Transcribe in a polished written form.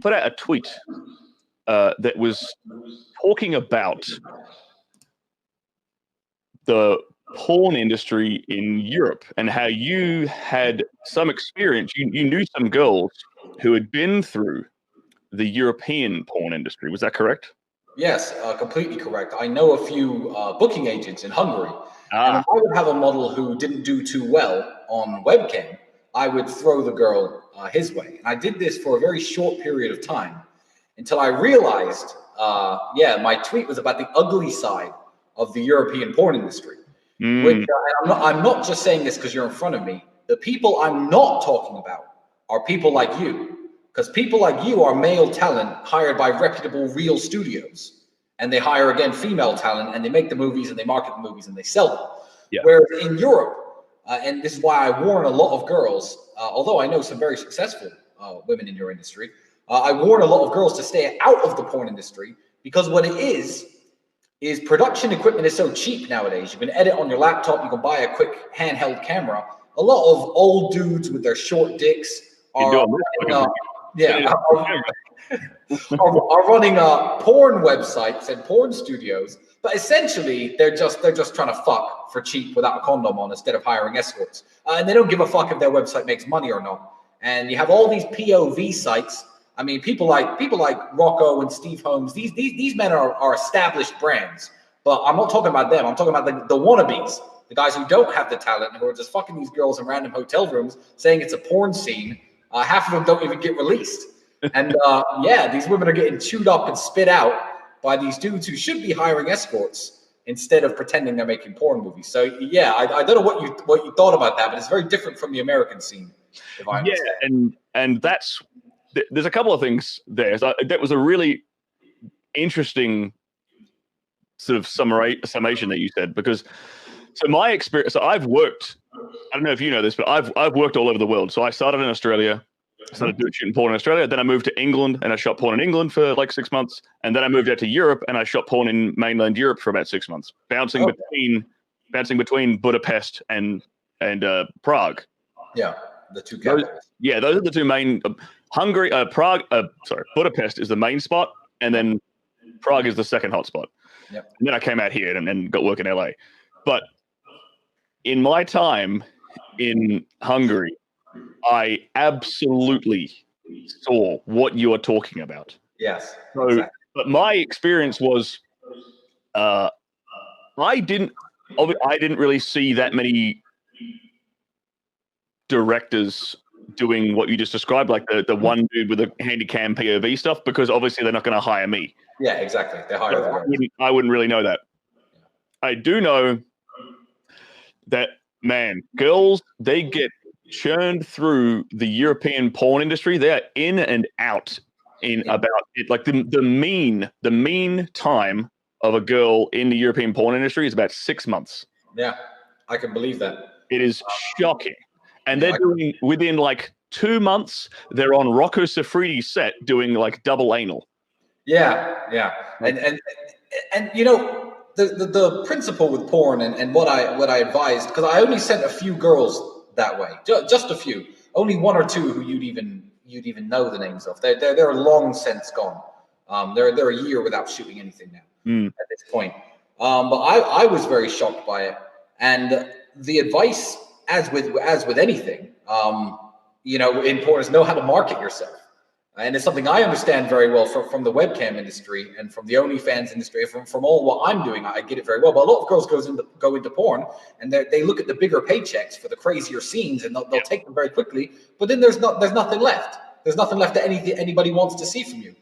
put out a tweet that was talking about the porn industry in Europe and how you had some experience. You knew some girls who had been through the European porn industry. Was that correct? Yes, completely correct. I know a few booking agents in Hungary. And if Ah, I would have a model who didn't do too well on webcam, I would throw the girl his way. And I did this for a very short period of time until I realized, my tweet was about the ugly side of the European porn industry. Which I'm not just saying this because you're in front of me. The people I'm not talking about are people like you. Because people like you are male talent hired by reputable real studios. And they hire, again, female talent, and they make the movies, and they market the movies, and they sell them. yeah. Whereas in Europe, and this is why I warn a lot of girls, although I know some very successful women in your industry, I warn a lot of girls to stay out of the porn industry, because what it is production equipment is so cheap nowadays. You can edit on your laptop. You can buy a quick handheld camera. A lot of old dudes with their short dicks are running porn websites and porn studios, but essentially they're just trying to fuck for cheap without a condom on instead of hiring escorts, and they don't give a fuck if their website makes money or not. And you have all these POV sites. I mean, people like Rocco and Steve Holmes. These men are established brands, but I'm not talking about them. I'm talking about the wannabes, the guys who don't have the talent, who are just fucking these girls in random hotel rooms, saying it's a porn scene. Half of them don't even get released. And these women are getting chewed up and spit out by these dudes who should be hiring escorts instead of pretending they're making porn movies. So I don't know what you thought about that, but it's very different from the American scene. If I understand. And there's a couple of things there. So that was a really interesting sort of summation that you said, because so my experience. So I've worked. I don't know if you know this, but I've worked all over the world. So I started in Australia. I started shooting porn in Australia. Then I moved to England and I shot porn in England for like 6 months. And then I moved out to Europe and I shot porn in mainland Europe for about 6 months, bouncing between Budapest and Prague. Yeah, the two capitals. Those are the two main. Budapest is the main spot, and then Prague is the second hot spot. Yep. And then I came out here and got work in LA. But in my time in Hungary, I absolutely saw what you are talking about. Yes. So, exactly. But my experience was, I didn't really see that many directors doing what you just described, like the one dude with the handy cam POV stuff, because obviously they're not going to hire me. Yeah, exactly. They hire. So I wouldn't really know that. I do know that, man, girls, they get churned through the European porn industry. They're in and out in about it. Like the mean time of a girl in the European porn industry is about 6 months. Yeah, I can believe that. It is shocking. And they're doing, within like 2 months, they're on Rocco Siffredi's set doing like double anal. Yeah. And you know, the principle with porn and what I advised, because I only sent a few girls that way, just a few, only one or two who you'd even know the names of. They're long since gone. They're a year without shooting anything now at this point. But I was very shocked by it, and the advice, as with anything, in porn, is know how to market yourself. And it's something I understand very well from the webcam industry and from the OnlyFans industry, from all what I'm doing. I get it very well. But a lot of girls go into porn and they look at the bigger paychecks for the crazier scenes, and they'll take them very quickly. But then there's nothing left. There's nothing left that anybody wants to see from you.